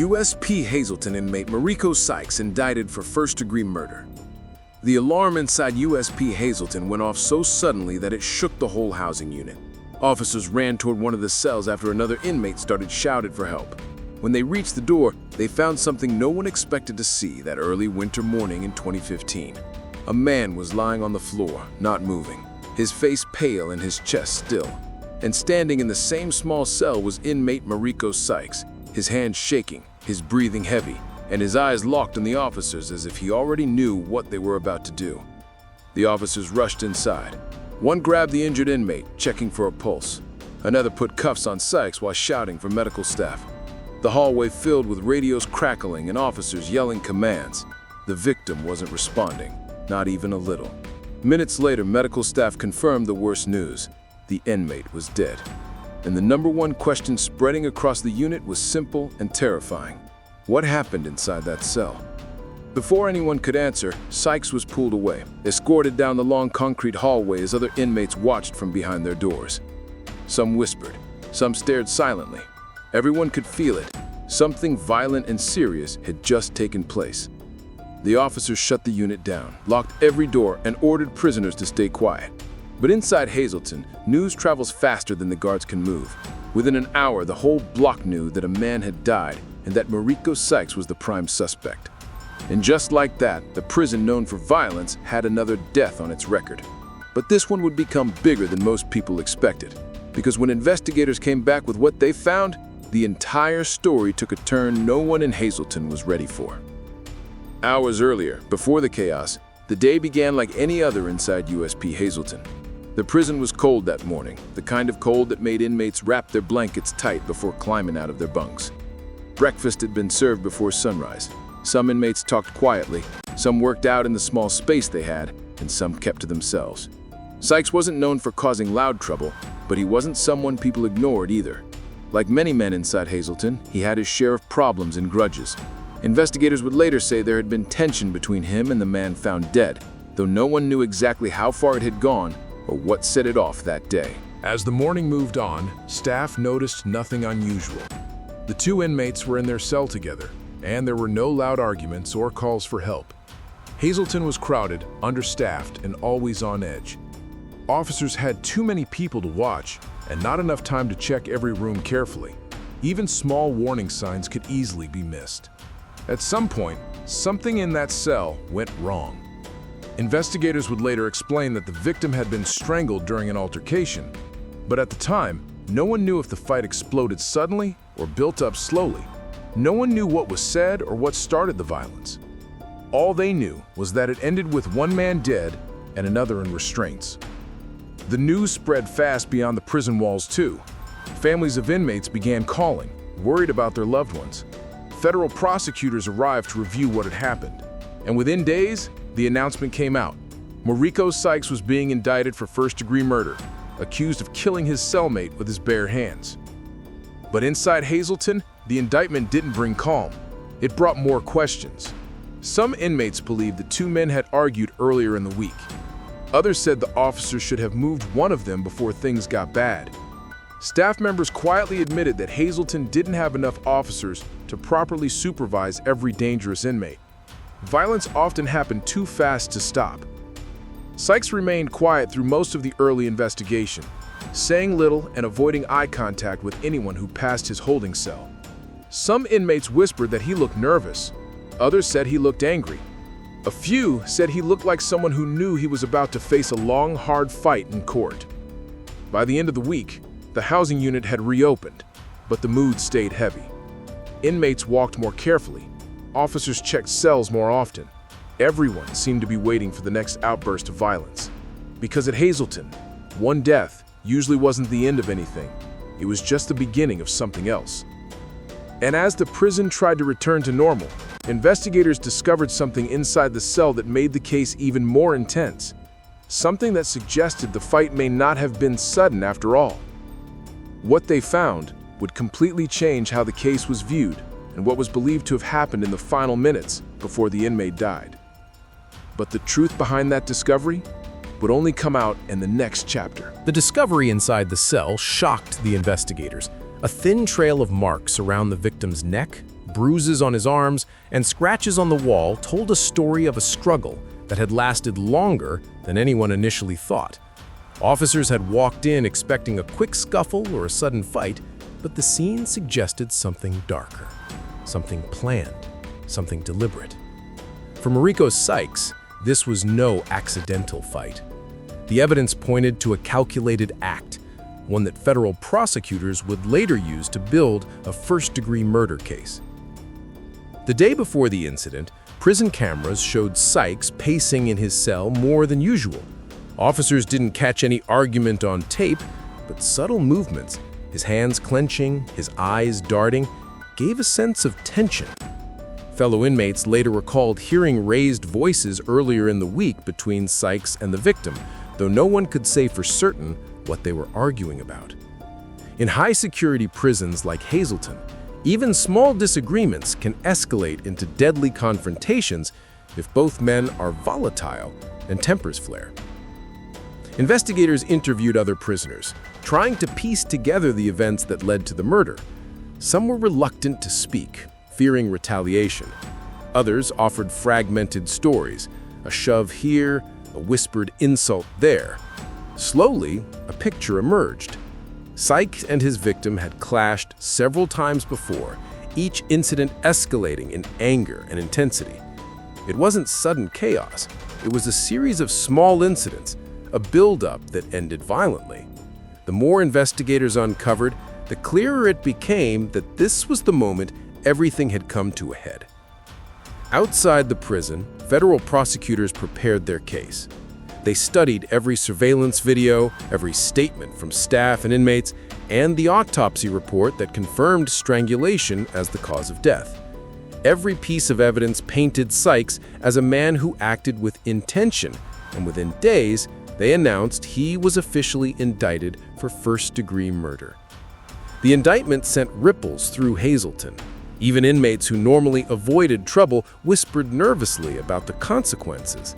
USP Hazelton inmate Marricco Sykes indicted for first-degree murder. The alarm inside USP Hazelton went off so suddenly that it shook the whole housing unit. Officers ran toward one of the cells after another inmate started shouting for help. When they reached the door, they found something no one expected to see that early winter morning in 2015. A man was lying on the floor, not moving, his face pale and his chest still. And standing in the same small cell was inmate Marricco Sykes, his hands shaking, his breathing heavy, and his eyes locked on the officers as if he already knew what they were about to do. The officers rushed inside. One grabbed the injured inmate, checking for a pulse. Another put cuffs on Sykes while shouting for medical staff. The hallway filled with radios crackling and officers yelling commands. The victim wasn't responding, not even a little. Minutes later, medical staff confirmed the worst news. The inmate was dead. And the number one question spreading across the unit was simple and terrifying. What happened inside that cell? Before anyone could answer, Sykes was pulled away, escorted down the long concrete hallway as other inmates watched from behind their doors. Some whispered, some stared silently. Everyone could feel it. Something violent and serious had just taken place. The officers shut the unit down, locked every door, and ordered prisoners to stay quiet. But inside Hazelton, news travels faster than the guards can move. Within an hour, the whole block knew that a man had died and that Marricco Sykes was the prime suspect. And just like that, the prison known for violence had another death on its record. But this one would become bigger than most people expected, because when investigators came back with what they found, the entire story took a turn no one in Hazelton was ready for. Hours earlier, before the chaos, the day began like any other inside USP Hazelton. The prison was cold that morning, the kind of cold that made inmates wrap their blankets tight before climbing out of their bunks. Breakfast had been served before sunrise. Some inmates talked quietly, some worked out in the small space they had, and some kept to themselves. Sykes wasn't known for causing loud trouble, but he wasn't someone people ignored either. Like many men inside Hazelton, he had his share of problems and grudges. Investigators would later say there had been tension between him and the man found dead, though no one knew exactly how far it had gone or what set it off that day. As the morning moved on, staff noticed nothing unusual. The two inmates were in their cell together, and there were no loud arguments or calls for help. Hazelton was crowded, understaffed, and always on edge. Officers had too many people to watch, and not enough time to check every room carefully. Even small warning signs could easily be missed. At some point, something in that cell went wrong. Investigators would later explain that the victim had been strangled during an altercation, but at the time, no one knew if the fight exploded suddenly or built up slowly. No one knew what was said or what started the violence. All they knew was that it ended with one man dead and another in restraints. The news spread fast beyond the prison walls too. Families of inmates began calling, worried about their loved ones. Federal prosecutors arrived to review what had happened, and within days, the announcement came out. Marricco Sykes was being indicted for first-degree murder, accused of killing his cellmate with his bare hands. But inside Hazelton, the indictment didn't bring calm. It brought more questions. Some inmates believed the two men had argued earlier in the week. Others said the officers should have moved one of them before things got bad. Staff members quietly admitted that Hazelton didn't have enough officers to properly supervise every dangerous inmate. Violence often happened too fast to stop. Sykes remained quiet through most of the early investigation, saying little and avoiding eye contact with anyone who passed his holding cell. Some inmates whispered that he looked nervous. Others said he looked angry. A few said he looked like someone who knew he was about to face a long, hard fight in court. By the end of the week, the housing unit had reopened, but the mood stayed heavy. Inmates walked more carefully. Officers checked cells more often. Everyone seemed to be waiting for the next outburst of violence. Because at Hazelton, one death usually wasn't the end of anything. It was just the beginning of something else. And as the prison tried to return to normal, investigators discovered something inside the cell that made the case even more intense. Something that suggested the fight may not have been sudden after all. What they found would completely change how the case was viewed and what was believed to have happened in the final minutes before the inmate died. But the truth behind that discovery would only come out in the next chapter. The discovery inside the cell shocked the investigators. A thin trail of marks around the victim's neck, bruises on his arms, and scratches on the wall told a story of a struggle that had lasted longer than anyone initially thought. Officers had walked in expecting a quick scuffle or a sudden fight, but the scene suggested something darker, something planned, something deliberate. For Marricco Sykes, this was no accidental fight. The evidence pointed to a calculated act, one that federal prosecutors would later use to build a first-degree murder case. The day before the incident, prison cameras showed Sykes pacing in his cell more than usual. Officers didn't catch any argument on tape, but subtle movements, his hands clenching, his eyes darting, gave a sense of tension. Fellow inmates later recalled hearing raised voices earlier in the week between Sykes and the victim, though no one could say for certain what they were arguing about. In high-security prisons like Hazelton, even small disagreements can escalate into deadly confrontations if both men are volatile and tempers flare. Investigators interviewed other prisoners, trying to piece together the events that led to the murder. Some were reluctant to speak, fearing retaliation. Others offered fragmented stories, a shove here, a whispered insult there. Slowly, a picture emerged. Sykes and his victim had clashed several times before, each incident escalating in anger and intensity. It wasn't sudden chaos. It was a series of small incidents, a build-up that ended violently. The more investigators uncovered, the clearer it became that this was the moment everything had come to a head. Outside the prison, federal prosecutors prepared their case. They studied every surveillance video, every statement from staff and inmates, and the autopsy report that confirmed strangulation as the cause of death. Every piece of evidence painted Sykes as a man who acted with intention, and within days, they announced he was officially indicted for first-degree murder. The indictment sent ripples through Hazelton. Even inmates who normally avoided trouble whispered nervously about the consequences.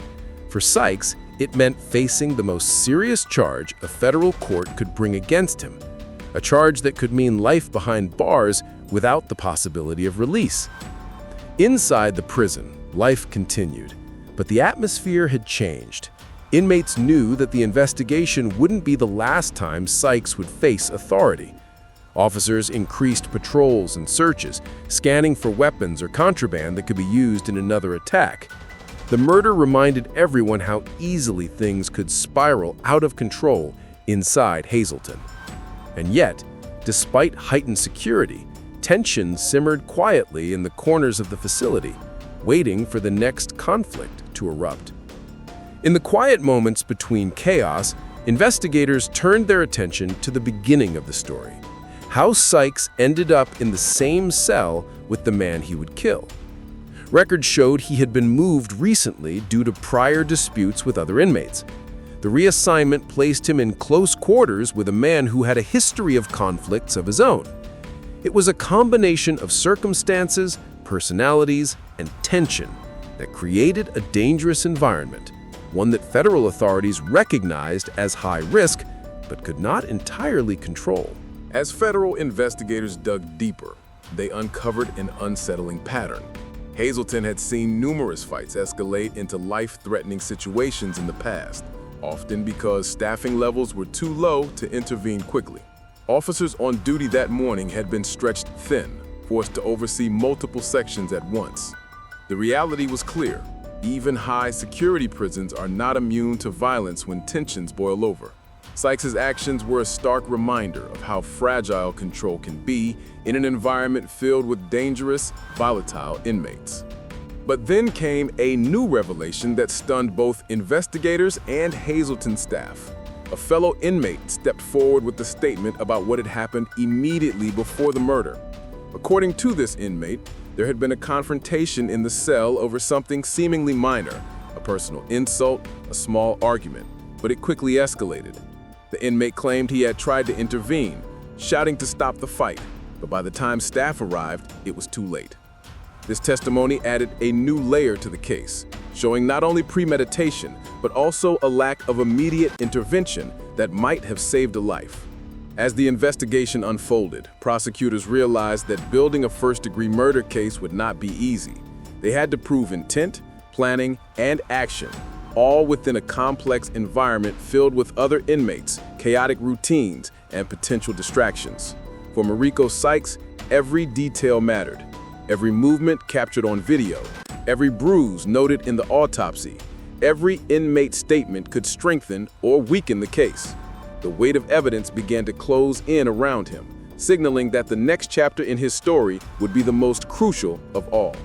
For Sykes, it meant facing the most serious charge a federal court could bring against him, a charge that could mean life behind bars without the possibility of release. Inside the prison, life continued, but the atmosphere had changed. Inmates knew that the investigation wouldn't be the last time Sykes would face authority. Officers increased patrols and searches, scanning for weapons or contraband that could be used in another attack. The murder reminded everyone how easily things could spiral out of control inside Hazelton. And yet, despite heightened security, tension simmered quietly in the corners of the facility, waiting for the next conflict to erupt. In the quiet moments between chaos, investigators turned their attention to the beginning of the story: how Sykes ended up in the same cell with the man he would kill. Records showed he had been moved recently due to prior disputes with other inmates. The reassignment placed him in close quarters with a man who had a history of conflicts of his own. It was a combination of circumstances, personalities, and tension that created a dangerous environment, one that federal authorities recognized as high risk but could not entirely control. As federal investigators dug deeper, they uncovered an unsettling pattern. Hazelton had seen numerous fights escalate into life-threatening situations in the past, often because staffing levels were too low to intervene quickly. Officers on duty that morning had been stretched thin, forced to oversee multiple sections at once. The reality was clear: even high-security prisons are not immune to violence when tensions boil over. Sykes' actions were a stark reminder of how fragile control can be in an environment filled with dangerous, volatile inmates. But then came a new revelation that stunned both investigators and Hazelton staff. A fellow inmate stepped forward with a statement about what had happened immediately before the murder. According to this inmate, there had been a confrontation in the cell over something seemingly minor, a personal insult, a small argument, but it quickly escalated. The inmate claimed he had tried to intervene, shouting to stop the fight, but by the time staff arrived, it was too late. This testimony added a new layer to the case, showing not only premeditation, but also a lack of immediate intervention that might have saved a life. As the investigation unfolded, prosecutors realized that building a first-degree murder case would not be easy. They had to prove intent, planning, and action, all within a complex environment filled with other inmates, chaotic routines, and potential distractions. For Marricco Sykes, every detail mattered. Every movement captured on video, every bruise noted in the autopsy, every inmate statement could strengthen or weaken the case. The weight of evidence began to close in around him, signaling that the next chapter in his story would be the most crucial of all.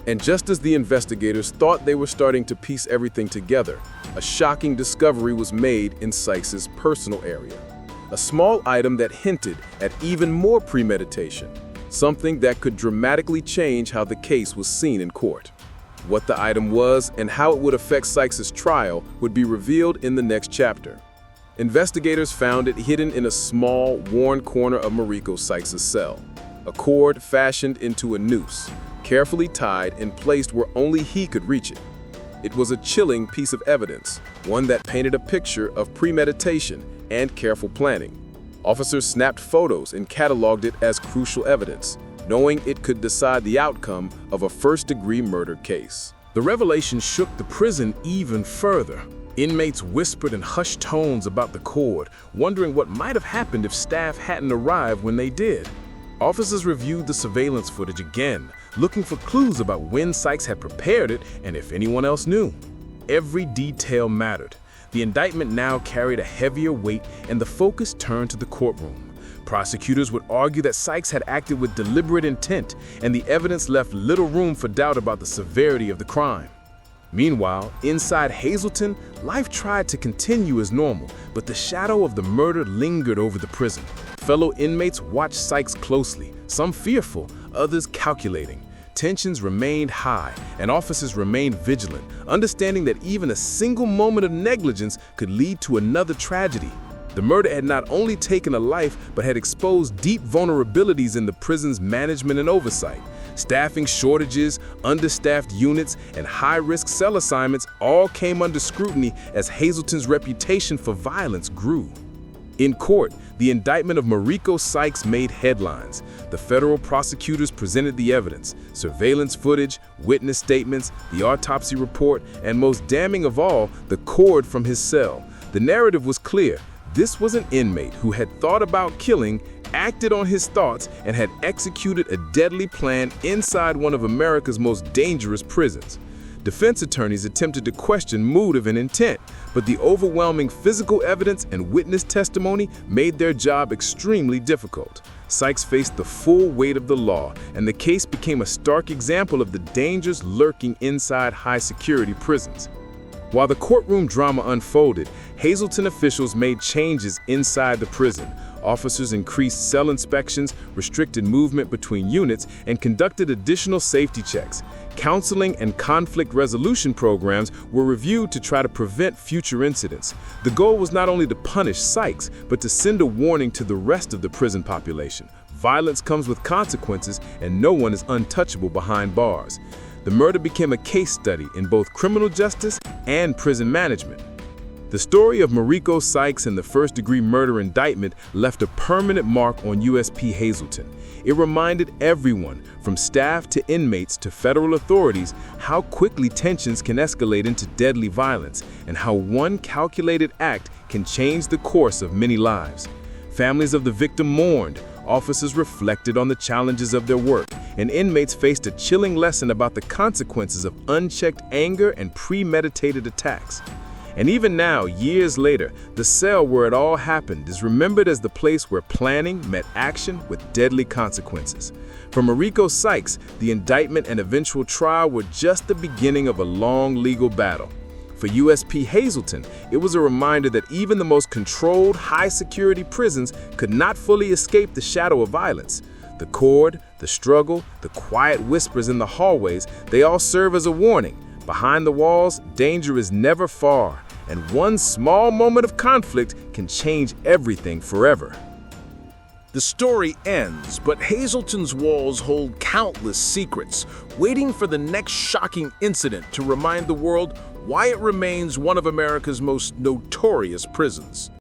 And just as the investigators thought they were starting to piece everything together, a shocking discovery was made in Sykes' personal area. A small item that hinted at even more premeditation, something that could dramatically change how the case was seen in court. What the item was and how it would affect Sykes' trial would be revealed in the next chapter. Investigators found it hidden in a small, worn corner of Marricco Sykes' cell, a cord fashioned into a noose, carefully tied and placed where only he could reach it. It was a chilling piece of evidence, one that painted a picture of premeditation and careful planning. Officers snapped photos and cataloged it as crucial evidence, knowing it could decide the outcome of a first-degree murder case. The revelation shook the prison even further. Inmates whispered in hushed tones about the cord, wondering what might have happened if staff hadn't arrived when they did. Officers reviewed the surveillance footage again, looking for clues about when Sykes had prepared it and if anyone else knew. Every detail mattered. The indictment now carried a heavier weight, and the focus turned to the courtroom. Prosecutors would argue that Sykes had acted with deliberate intent, and the evidence left little room for doubt about the severity of the crime. Meanwhile, inside Hazelton, life tried to continue as normal, but the shadow of the murder lingered over the prison. Fellow inmates watched Sykes closely, some fearful, others calculating. Tensions remained high, and officers remained vigilant, understanding that even a single moment of negligence could lead to another tragedy. The murder had not only taken a life, but had exposed deep vulnerabilities in the prison's management and oversight. Staffing shortages, understaffed units, and high-risk cell assignments all came under scrutiny as Hazelton's reputation for violence grew. In court, the indictment of Marricco Sykes made headlines. The federal prosecutors presented the evidence, surveillance footage, witness statements, the autopsy report, and most damning of all, the cord from his cell. The narrative was clear. This was an inmate who had thought about killing, acted on his thoughts, and had executed a deadly plan inside one of America's most dangerous prisons. Defense attorneys attempted to question motive and intent, but the overwhelming physical evidence and witness testimony made their job extremely difficult. Sykes faced the full weight of the law, and the case became a stark example of the dangers lurking inside high-security prisons. While the courtroom drama unfolded, Hazelton officials made changes inside the prison. Officers increased cell inspections, restricted movement between units, and conducted additional safety checks. Counseling and conflict resolution programs were reviewed to try to prevent future incidents. The goal was not only to punish Sykes, but to send a warning to the rest of the prison population. Violence comes with consequences, and no one is untouchable behind bars. The murder became a case study in both criminal justice and prison management. The story of Marricco Sykes and the first-degree murder indictment left a permanent mark on USP Hazelton. It reminded everyone, from staff to inmates to federal authorities, how quickly tensions can escalate into deadly violence and how one calculated act can change the course of many lives. Families of the victim mourned, officers reflected on the challenges of their work, and inmates faced a chilling lesson about the consequences of unchecked anger and premeditated attacks. And even now, years later, the cell where it all happened is remembered as the place where planning met action with deadly consequences. For Marricco Sykes, the indictment and eventual trial were just the beginning of a long legal battle. For USP Hazelton, it was a reminder that even the most controlled, high-security prisons could not fully escape the shadow of violence. The cord, the struggle, the quiet whispers in the hallways, they all serve as a warning. Behind the walls, danger is never far, and one small moment of conflict can change everything forever. The story ends, but Hazelton's walls hold countless secrets, waiting for the next shocking incident to remind the world why it remains one of America's most notorious prisons.